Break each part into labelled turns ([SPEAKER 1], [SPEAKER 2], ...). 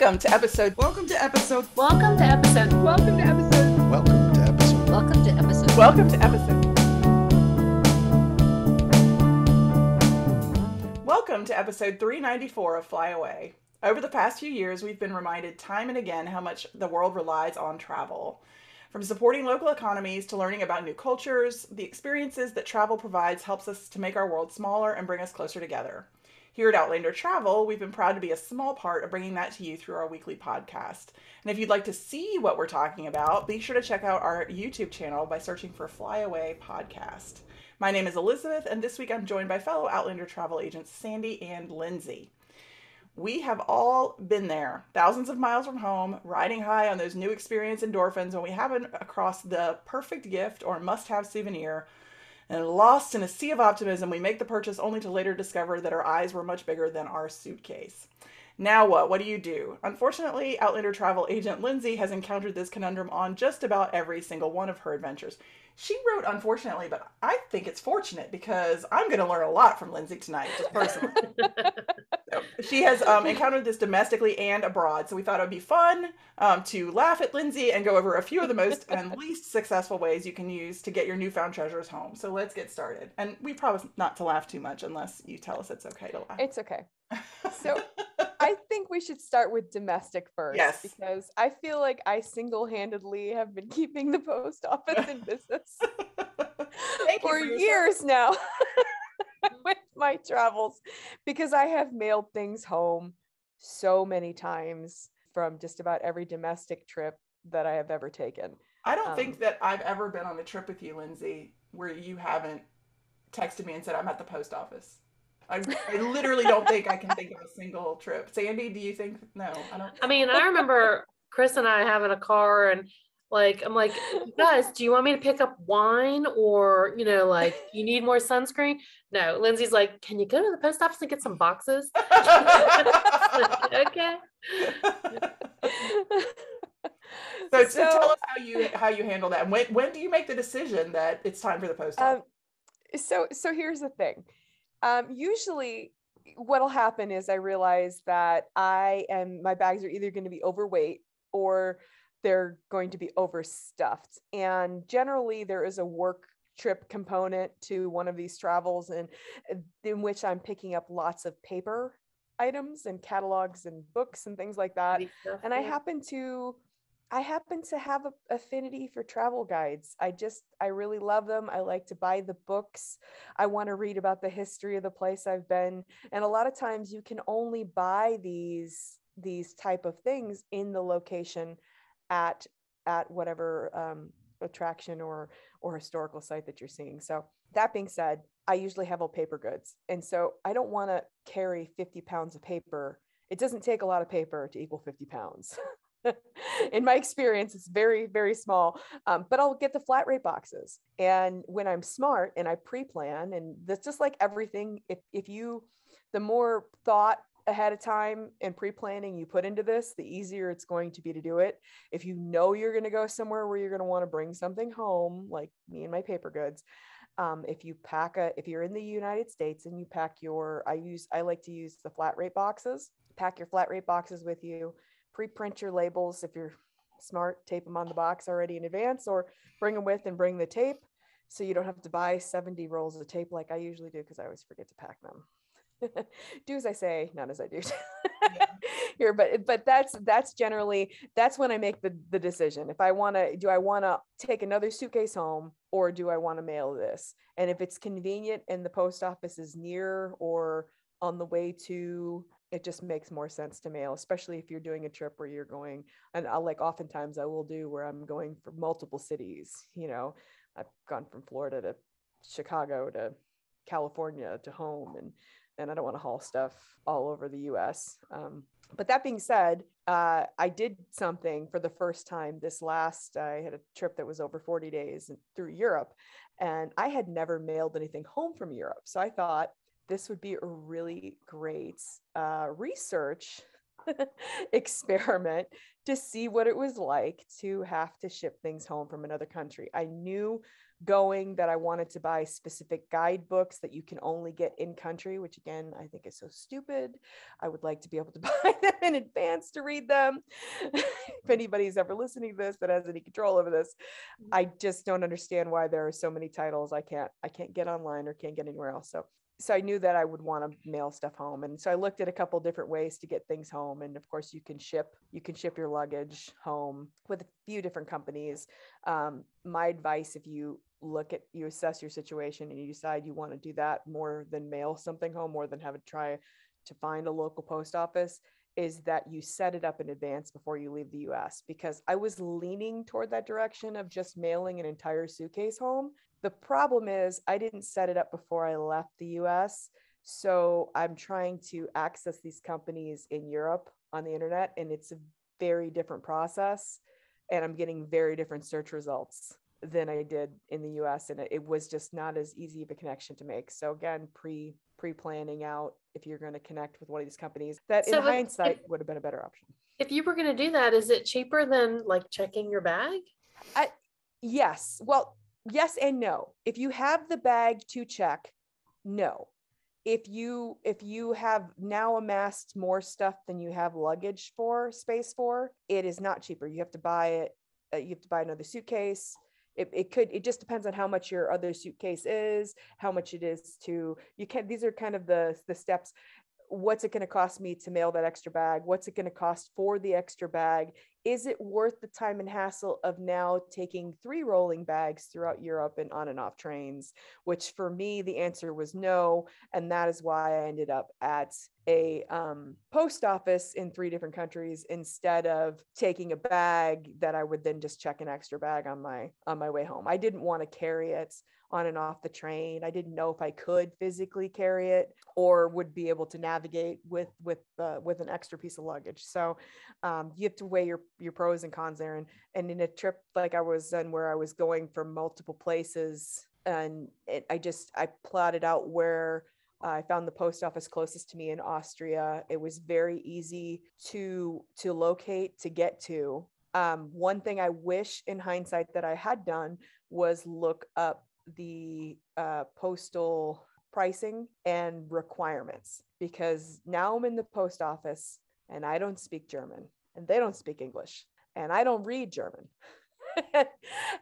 [SPEAKER 1] Welcome to episode.
[SPEAKER 2] Welcome to episode.
[SPEAKER 3] Welcome to episode.
[SPEAKER 2] Welcome to episode.
[SPEAKER 4] Welcome to episode.
[SPEAKER 3] Welcome to episode.
[SPEAKER 1] Welcome to episode. Welcome to episode 394 of Fly Away. Over the past few years, we've been reminded time and again how much the world relies on travel. From supporting local economies to learning about new cultures, the experiences that travel provides helps us to make our world smaller and bring us closer together. Here at Outlander Travel, we've been proud to be a small part of bringing that to you through our weekly podcast. And if you'd like to see what we're talking about, be sure to check out our YouTube channel by searching for Fly Away Podcast. My name is Elizabeth, and this week I'm joined by fellow Outlander Travel agents Sandy and Lindsay. We have all been there, thousands of miles from home, riding high on those new experience endorphins when we happen across the perfect gift or must-have souvenir, and lost in a sea of optimism, we make the purchase only to later discover that our eyes were much bigger than our suitcase. Now what? What do you do? Unfortunately, Outlander Travel agent Lindsay has encountered this conundrum on just about every single one of her adventures. She wrote unfortunately, but I think it's fortunate because I'm going to learn a lot from Lindsay tonight, just personally. So, she has encountered this domestically and abroad, so we thought it would be fun to laugh at Lindsay and go over a few of the most and least successful ways you can use to get your newfound treasures home. So let's get started. And we promise not to laugh too much unless you tell us it's okay to laugh.
[SPEAKER 2] It's okay. So I think we should start with domestic first.
[SPEAKER 1] Yes.
[SPEAKER 2] Because I feel like I single-handedly have been keeping the post office in business for years now with my travels, because I have mailed things home so many times from just about every domestic trip that I have ever taken.
[SPEAKER 1] I don't think that I've ever been on a trip with you, Lindsay, where you haven't texted me and said, I'm at the post office. I literally don't think I can think of a single trip. Sandy, do you think? No, I don't.
[SPEAKER 3] I mean, I remember Chris and I having a car and I'm like, guys, do you want me to pick up wine or, you need more sunscreen? No, Lindsay's like, can you go to the post office and get some boxes? Okay.
[SPEAKER 1] So tell us how you handle that. And when do you make the decision that it's time for the post office?
[SPEAKER 2] So here's the thing. Usually what'll happen is I realize that my bags are either going to be overweight or they're going to be overstuffed. And generally there is a work trip component to one of these travels, and in which I'm picking up lots of paper items and catalogs and books and things like that. And I happen to have an affinity for travel guides. I really love them. I like to buy the books. I want to read about the history of the place I've been. And a lot of times you can only buy these type of things in the location at whatever attraction or historical site that you're seeing. So that being said, I usually have all paper goods. And so I don't want to carry 50 pounds of paper. It doesn't take a lot of paper to equal 50 pounds. In my experience, it's very, very small, but I'll get the flat rate boxes. And when I'm smart and I pre-plan, and that's just like everything, the more thought ahead of time and pre-planning you put into this, the easier it's going to be to do it. If you know you're going to go somewhere where you're going to want to bring something home, like me and my paper goods, if you're in the United States and you pack I like to use the flat rate boxes. Pack your flat rate boxes with you. Pre-print your labels. If you're smart, tape them on the box already in advance, or bring them with and bring the tape so you don't have to buy 70 rolls of tape like I usually do, because I always forget to pack them. Do as I say, not as I do.
[SPEAKER 1] Yeah.
[SPEAKER 2] Here, but that's generally when I make the decision. Do I want to take another suitcase home, or do I want to mail this? And if it's convenient and the post office is near or on the way to, it just makes more sense to mail, especially if you're doing a trip where you're going, and oftentimes I will do where I'm going for multiple cities. I've gone from Florida to Chicago to California to home, and I don't want to haul stuff all over the US. But that being said, I did something for the first time I had a trip that was over 40 days through Europe, and I had never mailed anything home from Europe. So I thought this would be a really great research experiment to see what it was like to have to ship things home from another country. I knew going that I wanted to buy specific guidebooks that you can only get in country, which again, I think is so stupid. I would like to be able to buy them in advance to read them. If anybody's ever listening to this that has any control over this, I just don't understand why there are so many titles I can't get online or can't get anywhere else. So I knew that I would want to mail stuff home. And so I looked at a couple different ways to get things home. And of course you can ship your luggage home with a few different companies. My advice, if you assess your situation and you decide you want to do that more than mail something home, more than have it try to find a local post office, is that you set it up in advance before you leave the US, because I was leaning toward that direction of just mailing an entire suitcase home. The problem is I didn't set it up before I left the US. So I'm trying to access these companies in Europe on the internet, and it's a very different process. And I'm getting very different search results than I did in the US. And it was just not as easy of a connection to make. So again, pre-planning out if you're going to connect with one of these companies, that in hindsight would have been a better option.
[SPEAKER 3] If you were going to do that, is it cheaper than like checking your bag?
[SPEAKER 2] Yes. Well, yes and no. If you have the bag to check, no. If you have now amassed more stuff than you have luggage for, space for, it is not cheaper. You have to buy it. You have to buy another suitcase. It just depends on how much your other suitcase is, how much it is these are kind of the steps. What's it going to cost me to mail that extra bag? What's it going to cost for the extra bag? Is it worth the time and hassle of now taking 3 rolling bags throughout Europe and on and off trains? Which for me, the answer was no. And that is why I ended up at a post office in 3 different countries instead of taking a bag that I would then just check an extra bag on my way home. I didn't want to carry it on and off the train. I didn't know if I could physically carry it or would be able to navigate with an extra piece of luggage. So you have to weigh your pros and cons there. And in a trip like I was on, where I was going from multiple places, and I plotted out where I found the post office closest to me in Austria. It was very easy to locate, to get to. One thing I wish in hindsight that I had done was look up the postal pricing and requirements, because now I'm in the post office and I don't speak German and they don't speak English and I don't read German.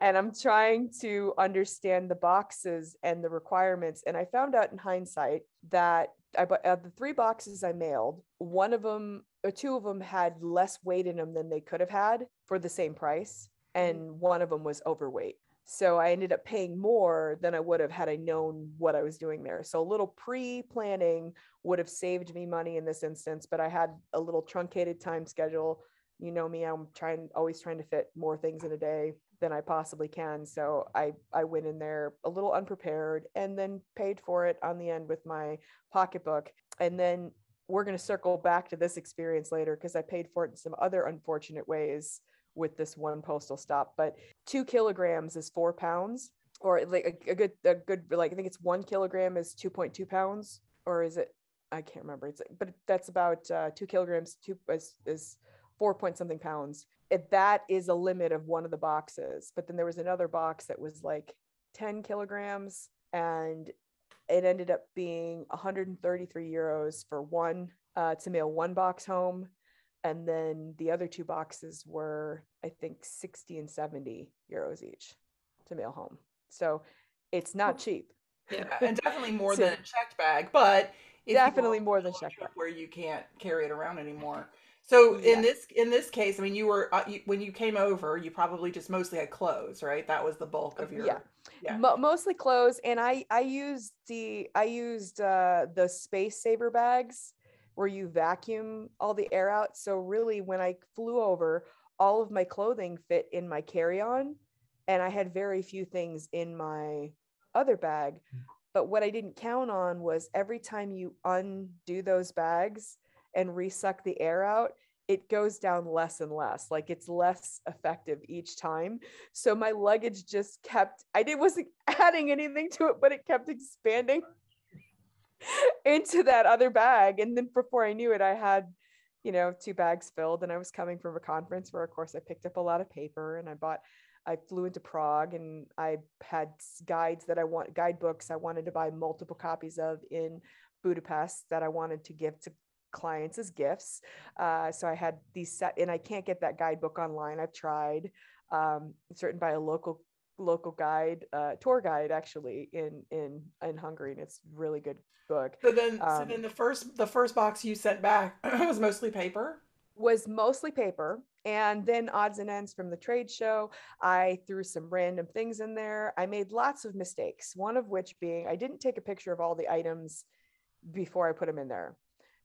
[SPEAKER 2] And I'm trying to understand the boxes and the requirements. And I found out in hindsight that of the 3 boxes I mailed, 1 of them or 2 of them had less weight in them than they could have had for the same price. And 1 of them was overweight. So I ended up paying more than I would have had I known what I was doing there. So a little pre-planning would have saved me money in this instance, but I had a little truncated time schedule. You know me, I'm always trying to fit more things in a day than I possibly can. So I went in there a little unprepared and then paid for it on the end with my pocketbook. And then we're going to circle back to this experience later, because I paid for it in some other unfortunate ways with this one postal stop. But 2 kilograms is 4 pounds, or like a good like, I think it's 1 kilogram is 2.2 pounds, or is it, I can't remember. But that's about 2 kilograms is 4 point something pounds. That is a limit of one of the boxes. But then there was another box that was like 10 kilograms, and it ended up being 133 euros for one to mail 1 box home. And then the other 2 boxes were, I think, 60 and 70 euros each to mail home. So it's not cheap.
[SPEAKER 1] Yeah, and definitely more than a checked bag, but
[SPEAKER 2] definitely more than checked bag,
[SPEAKER 1] where you can't carry it around anymore. So in this case, I mean, you were when you came over, you probably just mostly had clothes, right? That was the bulk of your
[SPEAKER 2] mostly clothes. And I used the space saver bags, where you vacuum all the air out. So really, when I flew over, all of my clothing fit in my carry-on, and I had very few things in my other bag. But what I didn't count on was every time you undo those bags and resuck the air out, it goes down less and less. Like, it's less effective each time. So my luggage just wasn't adding anything to it, but it kept expanding into that other bag. And then before I knew it, I had 2 bags filled. And I was coming from a conference where, of course, I picked up a lot of paper, and I flew into Prague, and I had guidebooks I wanted to buy multiple copies of in Budapest that I wanted to give to clients as gifts. So I had these set, and I can't get that guidebook online. I've tried. It's written by a local guide, tour guide, actually, in Hungary, and it's a really good book.
[SPEAKER 1] So then the first box you sent back was mostly paper.
[SPEAKER 2] Was mostly paper, and then odds and ends from the trade show. I threw some random things in there. I made lots of mistakes, one of which being I didn't take a picture of all the items before I put them in there.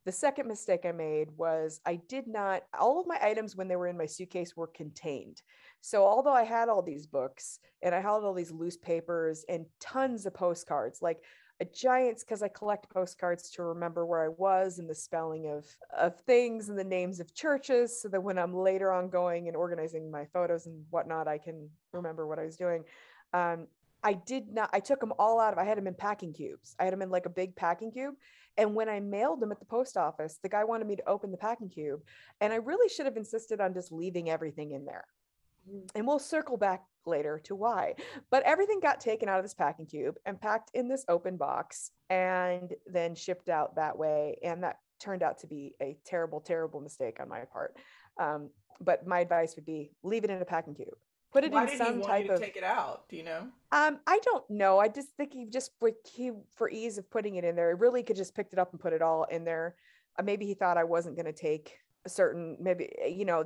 [SPEAKER 2] The second mistake I made was I did not, all of my items when they were in my suitcase were contained. So although I had all these books and I had all these loose papers and tons of postcards, like a giant, because I collect postcards to remember where I was and the spelling of things and the names of churches, so that when I'm later on going and organizing my photos and whatnot, I can remember what I was doing. I took them all out I had them in packing cubes. I had them in like a big packing cube. And when I mailed them at the post office, the guy wanted me to open the packing cube. And I really should have insisted on just leaving everything in there. And we'll circle back later to why. But everything got taken out of this packing cube and packed in this open box and then shipped out that way. And that turned out to be a terrible, terrible mistake on my part. But my advice would be leave it in a packing cube. Put it
[SPEAKER 1] Why
[SPEAKER 2] in
[SPEAKER 1] did he
[SPEAKER 2] some
[SPEAKER 1] want you
[SPEAKER 2] type
[SPEAKER 1] to
[SPEAKER 2] of
[SPEAKER 1] take it out? Do you know?
[SPEAKER 2] I don't know. I just think for ease of putting it in there, he really could just picked it up and put it all in there. Maybe he thought I wasn't going to take a certain, maybe,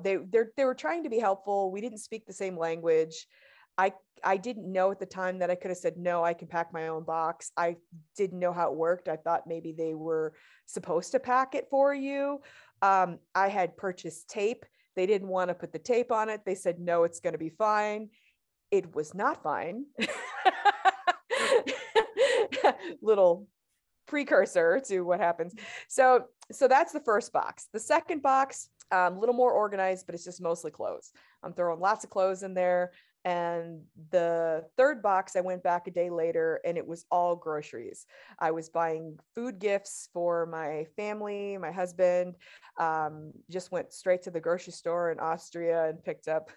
[SPEAKER 2] they were trying to be helpful. We didn't speak the same language. I didn't know at the time that I could have said, no, I can pack my own box. I didn't know how it worked. I thought maybe they were supposed to pack it for you. I had purchased tape. They didn't want to put the tape on it. They said, no, it's going to be fine. It was not fine. Little precursor to what happens. So that's the first box. The second box, a little more organized, but it's just mostly clothes. I'm throwing lots of clothes in there. And the third box, I went back a day later, and it was all groceries. I was buying food gifts for my family, my husband. Just went straight to the grocery store in Austria and picked up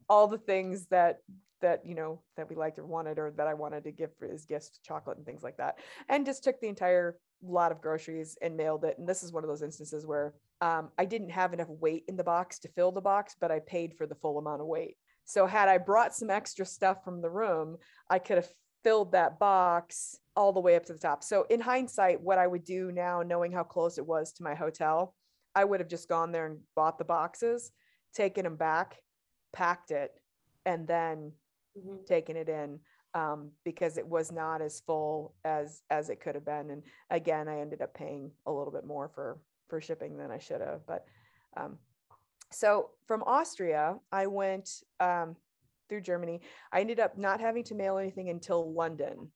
[SPEAKER 2] all the things that we liked or wanted, or that I wanted to give as gifts, chocolate and things like that, and just took the entire lot of groceries and mailed it. And this is one of those instances where I didn't have enough weight in the box to fill the box, but I paid for the full amount of weight. So had I brought some extra stuff from the room, I could have filled that box all the way up to the top. So in hindsight, what I would do now, knowing how close it was to my hotel, I would have just gone there and bought the boxes, taken them back, packed it, and then taken it in, because it was not as full as it could have been. And again, I ended up paying a little bit more for shipping than I should have. But so from Austria, I went through Germany. I ended up not having to mail anything until London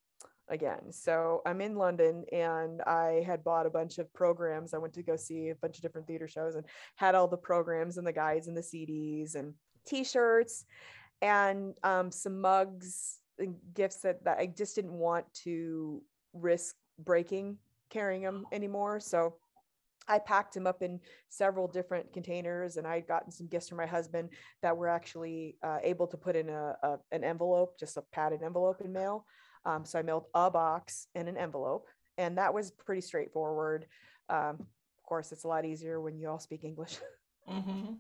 [SPEAKER 2] again. So I'm in London, and I had bought a bunch of programs. I went to go see a bunch of different theater shows and had all the programs and the guides and the CDs and t-shirts and some mugs and gifts that I just didn't want to risk breaking carrying them anymore. So I packed them up in several different containers, and I'd gotten some gifts from my husband that were actually able to put in an envelope, just a padded envelope, in mail. So I mailed a box and an envelope, and that was pretty straightforward. Of course, it's a lot easier when you all speak English.
[SPEAKER 1] Mm-hmm.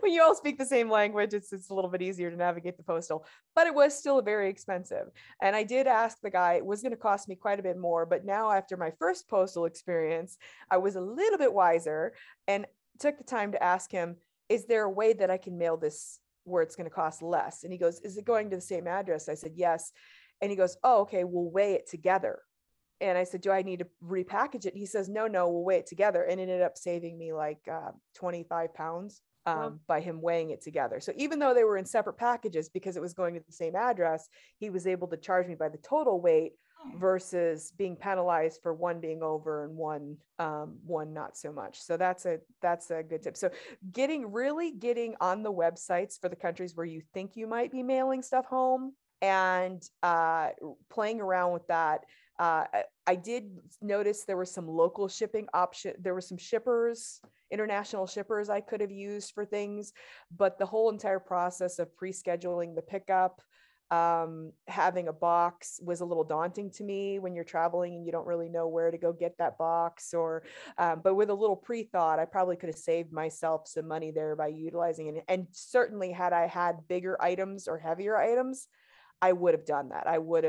[SPEAKER 2] When you all speak the same language, it's a little bit easier to navigate the postal, but it was still very expensive. And I did ask the guy, it was going to cost me quite a bit more, but now after my first postal experience, I was a little bit wiser and took the time to ask him, is there a way that I can mail this where it's going to cost less? And he goes, is it going to the same address? I said, yes. And he goes, oh, okay, we'll weigh it together. And I said, do I need to repackage it? He says, no, we'll weigh it together. And it ended up saving me like 25 pounds. By him weighing it together. So even though they were in separate packages, because it was going to the same address, he was able to charge me by the total weight versus being penalized for one being over and one not so much. So that's a good tip. So getting on the websites for the countries where you think you might be mailing stuff home, and playing around with that. I did notice there were some local shipping options. There were some shippers international shippers I could have used for things, but the whole entire process of pre-scheduling the pickup, having a box was a little daunting to me when you're traveling and you don't really know where to go get that box, or but with a little pre-thought, I probably could have saved myself some money there by utilizing it. And certainly had I had bigger items or heavier items, I would have done that. I would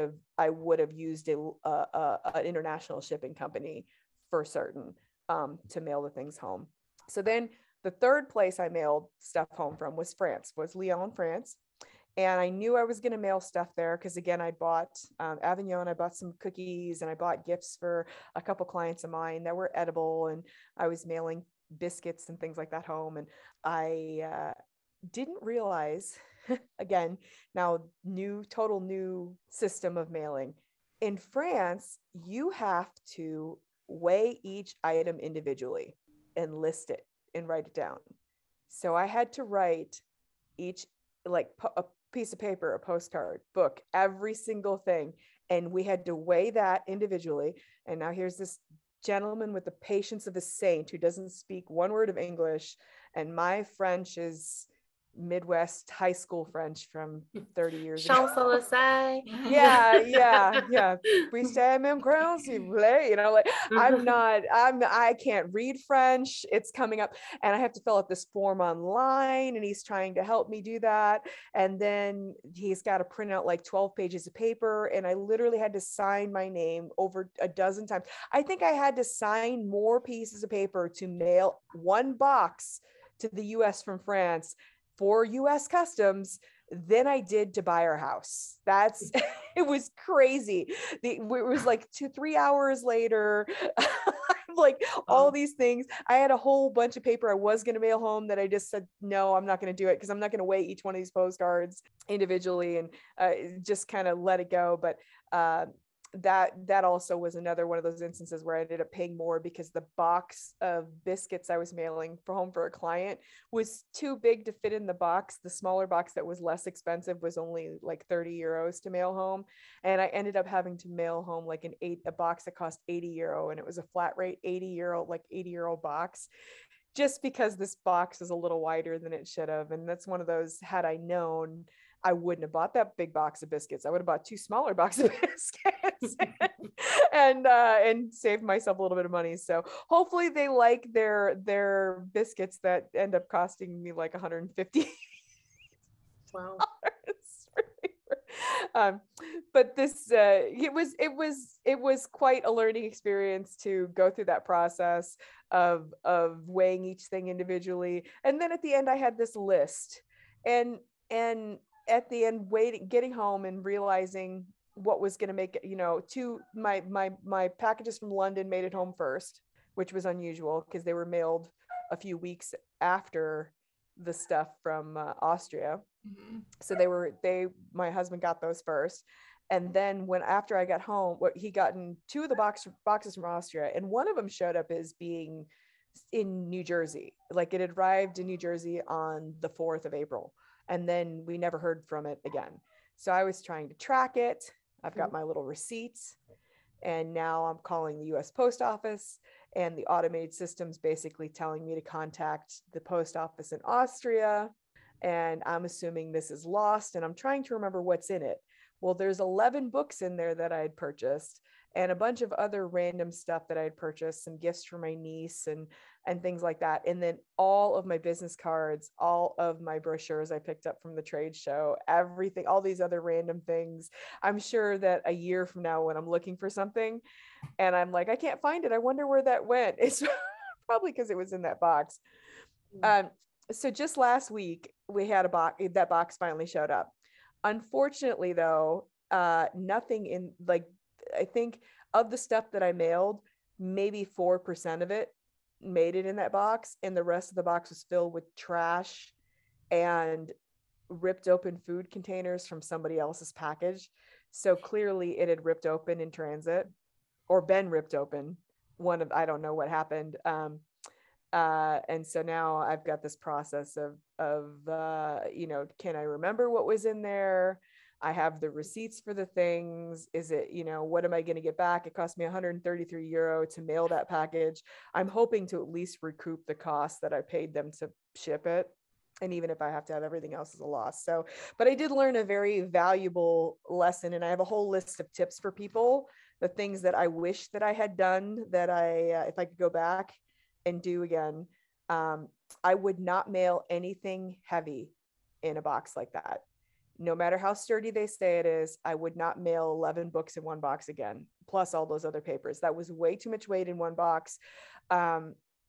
[SPEAKER 2] have used an international shipping company for certain, to mail the things home. So then the third place I mailed stuff home from was Lyon, France. And I knew I was going to mail stuff there because, again, I bought Avignon, I bought some cookies, and I bought gifts for a couple clients of mine that were edible. And I was mailing biscuits and things like that home. And I didn't realize, again, now total new system of mailing. In France, you have to weigh each item individually and list it and write it down. So I had to write each, like a piece of paper, a postcard, book, every single thing. And we had to weigh that individually. And now here's this gentleman with the patience of a saint who doesn't speak one word of English. And my French is Midwest high school French from 30 years ago.
[SPEAKER 3] Champs-Élysées.
[SPEAKER 2] Yeah. We say même crown, s'il vous plaît. You know, like I can't read French. It's coming up and I have to fill out this form online, and he's trying to help me do that. And then he's got to print out like 12 pages of paper. And I literally had to sign my name over a dozen times. I think I had to sign more pieces of paper to mail one box to the US from France for US customs than I did to buy our house. It was crazy. It was like 2-3 hours later, like all these things. I had a whole bunch of paper I was going to mail home that I just said, no, I'm not going to do it because I'm not going to weigh each one of these postcards individually, and just kind of let it go. But that also was another one of those instances where I ended up paying more because the box of biscuits I was mailing for home for a client was too big to fit in the box. The smaller box that was less expensive was only like 30 euros to mail home. And I ended up having to mail home like a box that cost 80 euro. And it was a flat rate 80 euro, like 80 euro box, just because this box is a little wider than it should have. And that's one of those, had I known, I wouldn't have bought that big box of biscuits. I would have bought 2 smaller boxes of biscuits and saved myself a little bit of money. So hopefully they like their biscuits that end up costing me like 150.
[SPEAKER 3] Wow.
[SPEAKER 2] But this it was quite a learning experience to go through that process of weighing each thing individually. And then at the end I had this list, and at the end, getting home and realizing what was going to make it, my packages from London made it home first, which was unusual because they were mailed a few weeks after the stuff from Austria. Mm-hmm. So my husband got those first. And then after I got home, he gotten 2 of the boxes from Austria, and one of them showed up as being in New Jersey. Like it had arrived in New Jersey on the 4th of April. And then we never heard from it again. So I was trying to track it. I've got my little receipts, and now I'm calling the US Post Office, and the automated system's basically telling me to contact the post office in Austria. And I'm assuming this is lost, and I'm trying to remember what's in it. Well, there's 11 books in there that I had purchased, and a bunch of other random stuff that I had purchased, some gifts for my niece and things like that. And then all of my business cards, all of my brochures I picked up from the trade show, everything, all these other random things. I'm sure that a year from now, when I'm looking for something and I'm like, I can't find it, I wonder where that went. It's probably because it was in that box. So just last week we had that box finally showed up. Unfortunately though, nothing in, like, I think of the stuff that I mailed, maybe 4% of it made it in that box, and the rest of the box was filled with trash and ripped open food containers from somebody else's package. So clearly it had ripped open in transit, or been ripped open. I don't know what happened. And so now I've got this process of can I remember what was in there? I have the receipts for the things. Is it, what am I going to get back? It cost me 133 euro to mail that package. I'm hoping to at least recoup the cost that I paid them to ship it. And even if I have to have everything else as a loss. So, but I did learn a very valuable lesson, and I have a whole list of tips for people, the things that I wish that I had done that if I could go back and do again. I would not mail anything heavy in a box like that. No matter how sturdy they say it is, I would not mail 11 books in one box again, plus all those other papers. That was way too much weight in one box.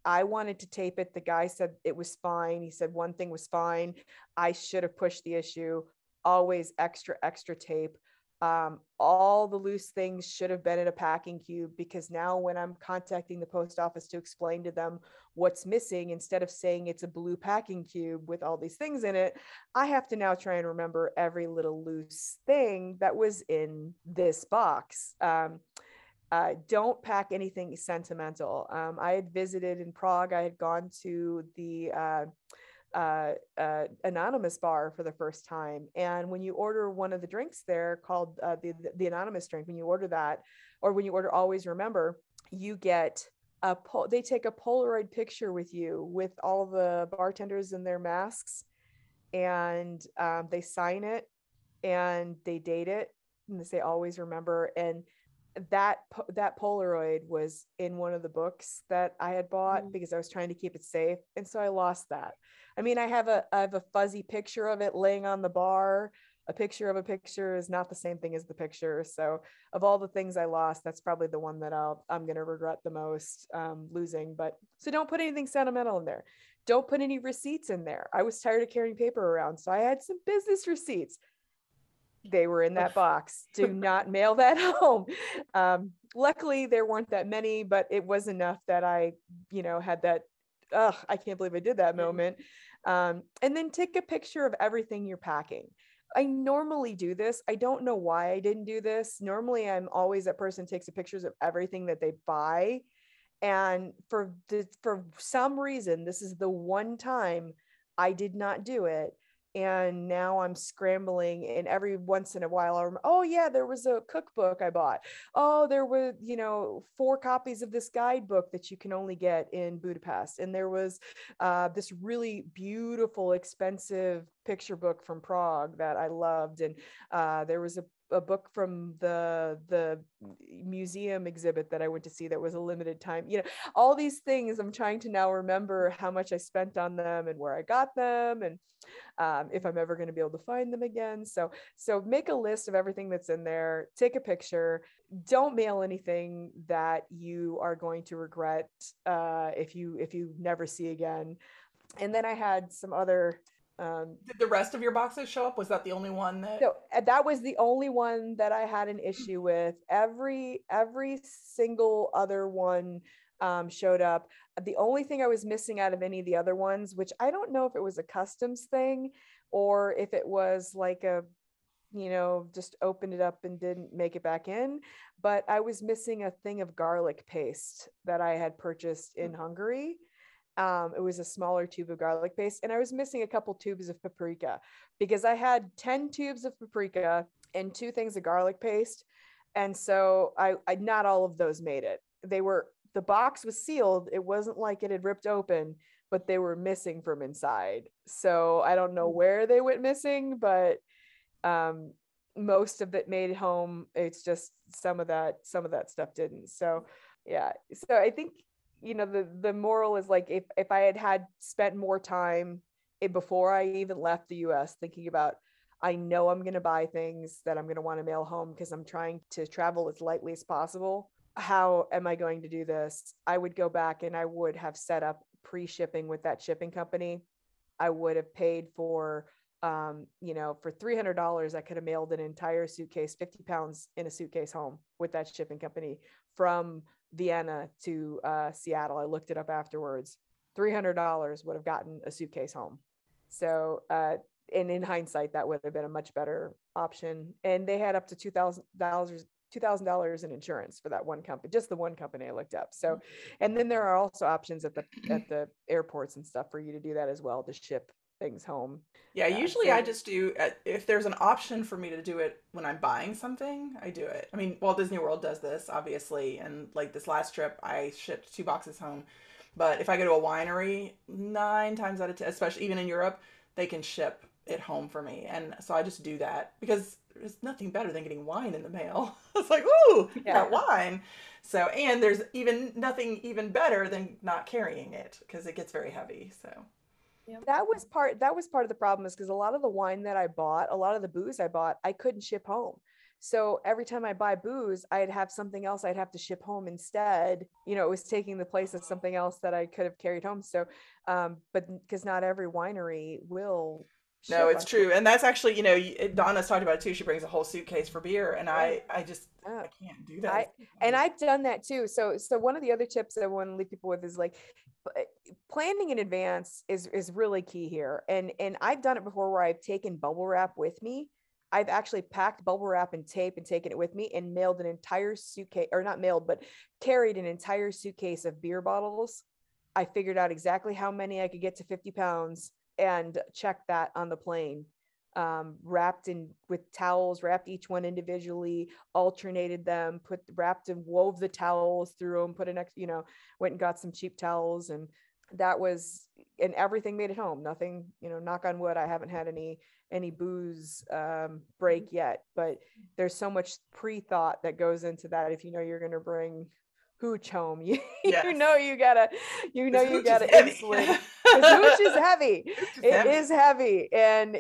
[SPEAKER 2] I wanted to tape it. The guy said it was fine. He said one thing was fine. I should have pushed the issue. Always extra tape. All the loose things should have been in a packing cube, because now when I'm contacting the post office to explain to them what's missing, instead of saying it's a blue packing cube with all these things in it, I have to now try and remember every little loose thing that was in this box. Don't pack anything sentimental. I had visited in Prague. I had gone to the anonymous bar for the first time, and when you order one of the drinks there called the anonymous drink, when you order that, or when you order Always Remember, you get they take a Polaroid picture with you with all the bartenders in their masks, and they sign it and they date it and they say Always Remember. And that Polaroid was in one of the books that I had bought because I was trying to keep it safe, and so I lost that. I mean, I have a fuzzy picture of it laying on the bar. A picture of a picture is not the same thing as the picture. So of all the things I lost, that's probably the one that I'm going to regret the most, losing. But so don't put anything sentimental in there. Don't put any receipts in there. I was tired of carrying paper around, so I had some business receipts. They were in that box. Do not mail that home. Luckily, there weren't that many, but it was enough that I, had that, I can't believe I did that moment. And then take a picture of everything you're packing. I normally do this. I don't know why I didn't do this. Normally, I'm always that person who takes pictures of everything that they buy. And for some reason, this is the one time I did not do it. And now I'm scrambling, and every once in a while I'll remember, oh yeah, there was a cookbook I bought. Oh, there were, 4 copies of this guidebook that you can only get in Budapest. And there was this really beautiful, expensive picture book from Prague that I loved. And there was a book from the museum exhibit that I went to see that was a limited time. All these things I'm trying to now remember how much I spent on them and where I got them, and if I'm ever going to be able to find them again. So make a list of everything that's in there. Take a picture. Don't mail anything that you are going to regret if you never see again. And then I had some other.
[SPEAKER 1] Did the rest of your boxes show up? Was that the only one that?
[SPEAKER 2] So that was the only one that I had an issue with. Every single other one showed up. The only thing I was missing out of any of the other ones, which I don't know if it was a customs thing or if it was like just opened it up and didn't make it back in, but I was missing a thing of garlic paste that I had purchased in Hungary. It was a smaller tube of garlic paste, and I was missing a couple tubes of paprika because I had 10 tubes of paprika and 2 things of garlic paste. And so I not all of those made it. The box was sealed. It wasn't like it had ripped open, but they were missing from inside. So I don't know where they went missing, but most of it made it home. It's just some of that stuff didn't. So yeah. So I think, the moral is like, if I had spent more time before I even left the US thinking about, I know I'm going to buy things that I'm going to want to mail home because I'm trying to travel as lightly as possible. How am I going to do this? I would go back and I would have set up pre-shipping with that shipping company. I would have paid for, for $300, I could have mailed an entire suitcase, 50 pounds in a suitcase home with that shipping company from Vienna to Seattle. I looked it up afterwards. $300 would have gotten a suitcase home. So, and in hindsight, that would have been a much better option. And they had up to $2,000 in insurance for that one company, just the one company I looked up. So, and then there are also options at the airports and stuff for you to do that as well, to ship things home.
[SPEAKER 1] Yeah, usually
[SPEAKER 2] So
[SPEAKER 1] I just do, if there's an option for me to do it when I'm buying something, I do it. I mean, Walt Disney World does this, obviously. And like this last trip, I shipped 2 boxes home. But if I go to a winery, 9 times out of 10, especially even in Europe, they can ship it home for me. And so I just do that because there's nothing better than getting wine in the mail. It's like, ooh, I
[SPEAKER 2] yeah.
[SPEAKER 1] got wine. So, and there's even nothing even better than not carrying it because it gets very heavy. So.
[SPEAKER 2] That was part of the problem, is because a lot of the wine that I bought, a lot of the booze I bought, I couldn't ship home. So every time I buy booze, I'd have something else I'd have to ship home instead. It was taking the place of something else that I could have carried home. So but because not every winery will
[SPEAKER 1] No,
[SPEAKER 2] ship
[SPEAKER 1] it's
[SPEAKER 2] us.
[SPEAKER 1] true. And that's actually, Donna's talked about it too. She brings a whole suitcase for beer, and
[SPEAKER 2] Yeah.
[SPEAKER 1] I just,
[SPEAKER 2] Yeah.
[SPEAKER 1] I can't do that.
[SPEAKER 2] And I've done that too. So one of the other tips I want to leave people with is like, planning in advance is really key here. And I've done it before where I've taken bubble wrap with me. I've actually packed bubble wrap and tape and taken it with me and mailed an entire suitcase, or not mailed, but carried an entire suitcase of beer bottles. I figured out exactly how many I could get to 50 pounds and checked that on the plane. Wrapped in with towels, wrapped each one individually, alternated them, wrapped and wove the towels through them, put an extra, went and got some cheap towels, and everything made it home. Nothing, knock on wood, I haven't had any booze break yet, but there's so much pre-thought that goes into that. If you're going to bring hooch home, you
[SPEAKER 1] Yes.
[SPEAKER 2] you gotta
[SPEAKER 1] heavy.
[SPEAKER 2] insulate it, because hooch is heavy.
[SPEAKER 1] It
[SPEAKER 2] is heavy, and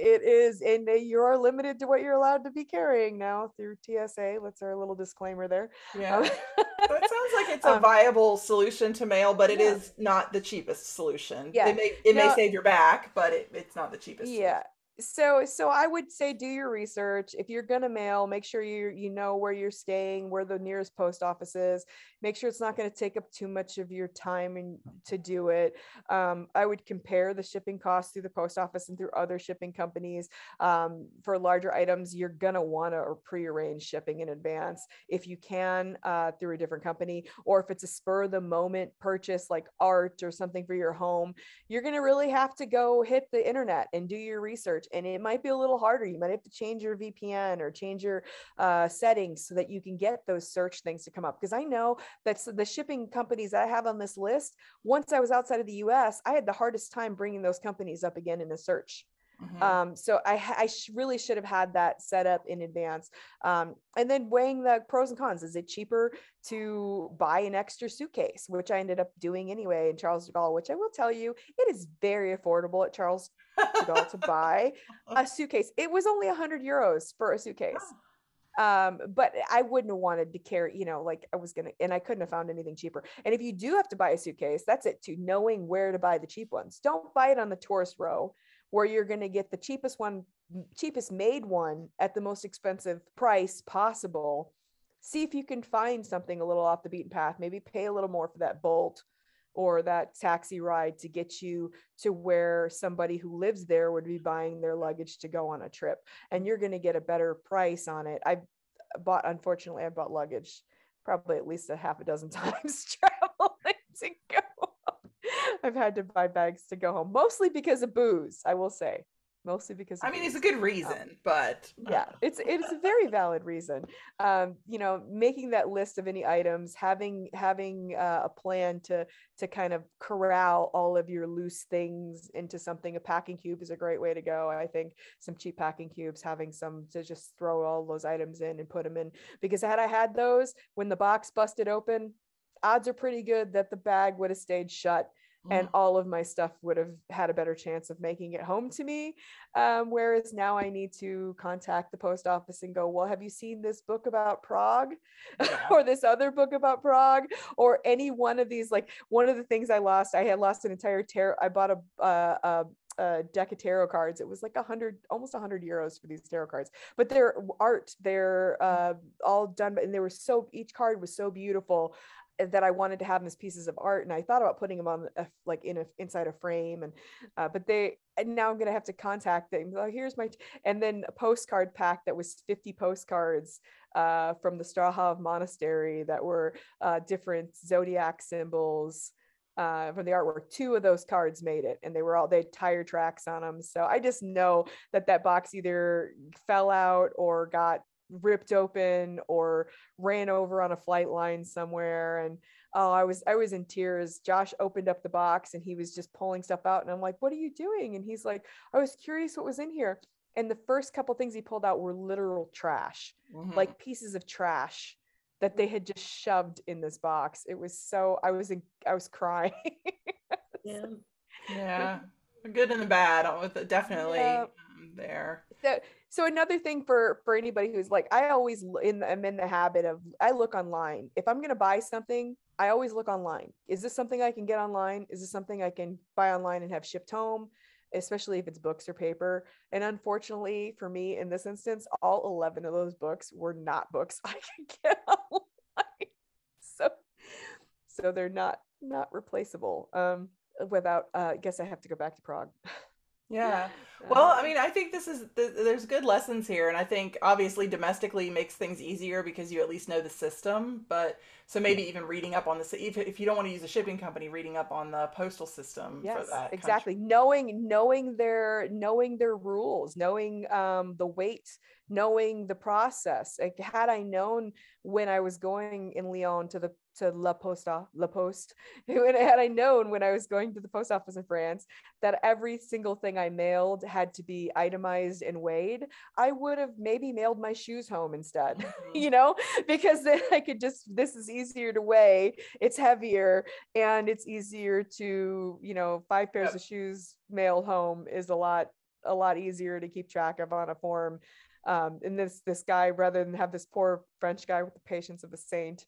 [SPEAKER 2] you're limited to what you're allowed to be carrying now through TSA. That's our little disclaimer there.
[SPEAKER 1] Yeah. So it sounds like it's a viable solution to mail, but it is not the cheapest solution.
[SPEAKER 2] Yeah.
[SPEAKER 1] It may save your back, but it's not the cheapest
[SPEAKER 2] Yeah.
[SPEAKER 1] solution.
[SPEAKER 2] So I would say do your research. If you're gonna mail, make sure you know where you're staying, where the nearest post office is. Make sure it's not going to take up too much of your time and to do it. I would compare the shipping costs through the post office and through other shipping companies. For larger items, you're gonna want to pre-arrange shipping in advance if you can, through a different company, or if it's a spur of the moment purchase like art or something for your home, you're going to really have to go hit the internet and do your research. And it might be a little harder. You might have to change your VPN or change your settings so that you can get those search things to come up. Because I know that the shipping companies that I have on this list, once I was outside of the US, I had the hardest time bringing those companies up again in a search.
[SPEAKER 1] Mm-hmm.
[SPEAKER 2] So I really should have had that set up in advance. And then weighing the pros and cons. Is it cheaper to buy an extra suitcase, which I ended up doing anyway in Charles de Gaulle, which I will tell you, it is very affordable at Charles de Gaulle to buy a suitcase. It was only 100 euros for a suitcase. But I wouldn't have wanted to carry, like I was gonna, and I couldn't have found anything cheaper. And if you do have to buy a suitcase, that's it too, knowing where to buy the cheap ones. Don't buy it on the tourist row where you're going to get the cheapest made one at the most expensive price possible. See if you can find something a little off the beaten path. Maybe pay a little more for that Bolt or that taxi ride to get you to where somebody who lives there would be buying their luggage to go on a trip, and you're going to get a better price on it. Unfortunately, I bought luggage probably at least a half a dozen times traveling to go. I've had to buy bags to go home, mostly because of booze, I will say. Mostly because of
[SPEAKER 1] it's
[SPEAKER 2] booze.
[SPEAKER 1] a good reason, but
[SPEAKER 2] yeah, it's a very valid reason. Making that list of any items, having a plan to kind of corral all of your loose things into something. A packing cube is a great way to go. I think some cheap packing cubes, having some to just throw all those items in and put them in, because had I had those when the box busted open, odds are pretty good that the bag would have stayed shut and all of my stuff would have had a better chance of making it home to me. Whereas now I need to contact the post office and go, well, have you seen this book about Prague or this other book about Prague or any one of these? Like one of the things I had lost an entire tarot. I bought a deck of tarot cards. It was like almost 100 euros for these tarot cards, but they're art. They're all done, and each card was so beautiful that I wanted to have them as pieces of art. And I thought about putting them on inside a frame, and now I'm going to have to contact them. Oh, here's and then a postcard pack that was 50 postcards from the Strahov monastery that were different zodiac symbols, from the artwork. 2 of those cards made it, and they had tire tracks on them. So I just know that box either fell out or got ripped open or ran over on a flight line somewhere. And oh, I was in tears. Josh opened up the box and he was just pulling stuff out, and I'm like, what are you doing? And he's like, I was curious what was in here. And the first couple things he pulled out were literal trash, like pieces of trash that they had just shoved in this box. It was so, I was crying.
[SPEAKER 1] Yeah, the good and the bad, definitely there.
[SPEAKER 2] So another thing for anybody who's like, I'm in the habit of, I look online. If I'm going to buy something, I always look online. Is this something I can get online? Is this something I can buy online and have shipped home? Especially if it's books or paper. And unfortunately for me in this instance, all 11 of those books were not books I could get online. So they're not replaceable. Without, I guess I have to go back to Prague.
[SPEAKER 1] Yeah. Well, I mean, I think there's good lessons here. And I think obviously domestically makes things easier because you at least know the system. But so maybe even reading up on if you don't want to use a shipping company, reading up on the postal system for that.
[SPEAKER 2] Exactly. Knowing their rules, knowing the weight, knowing the process. Like, had I known when I was going in Lyon to La Poste, had I known when I was going to the post office in France that every single thing I mailed had to be itemized and weighed, I would have maybe mailed my shoes home instead, because then I could this is easier to weigh, it's heavier, and it's easier to, 5 pairs of shoes mailed home is a lot easier to keep track of on a form. And this guy, rather than have this poor French guy with the patience of a saint,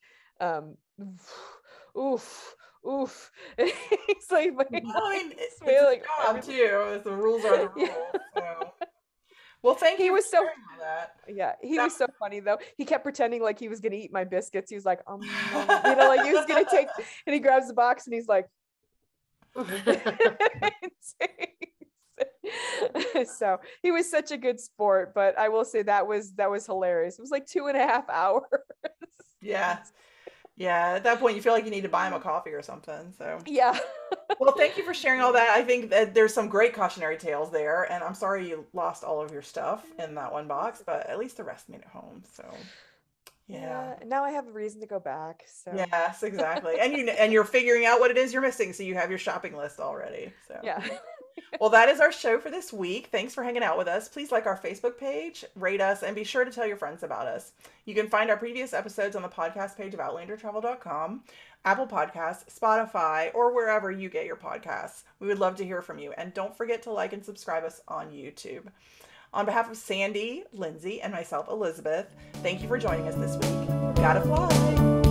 [SPEAKER 2] oof. He's like,
[SPEAKER 1] it's a job too. The rules are the rules. So. Well, thank you.
[SPEAKER 2] He was
[SPEAKER 1] for sharing all that.
[SPEAKER 2] Yeah, he was so funny though. He kept pretending like he was gonna eat my biscuits. He was like, like he was gonna take, and he grabs the box and he's like. So he was such a good sport, but I will say that was hilarious. It was like 2.5 hours.
[SPEAKER 1] Yeah, at that point you feel like you need to buy him a coffee or something. So
[SPEAKER 2] yeah.
[SPEAKER 1] Well, thank you for sharing all that. I think that there's some great cautionary tales there, and I'm sorry you lost all of your stuff in that one box, but at least the rest made it home. So yeah.
[SPEAKER 2] Now I have a reason to go back. So
[SPEAKER 1] yes, exactly. And you're figuring out what it is you're missing, so you have your shopping list already. So
[SPEAKER 2] yeah.
[SPEAKER 1] Well, that is our show for this week. Thanks for hanging out with us. Please like our Facebook page, rate us, and be sure to tell your friends about us. You can find our previous episodes on the podcast page of outlandertravel.com, Apple Podcasts, Spotify, or wherever you get your podcasts. We would love to hear from you. And don't forget to like and subscribe us on YouTube. On behalf of Sandy, Lindsay, and myself, Elizabeth, thank you for joining us this week. Gotta fly!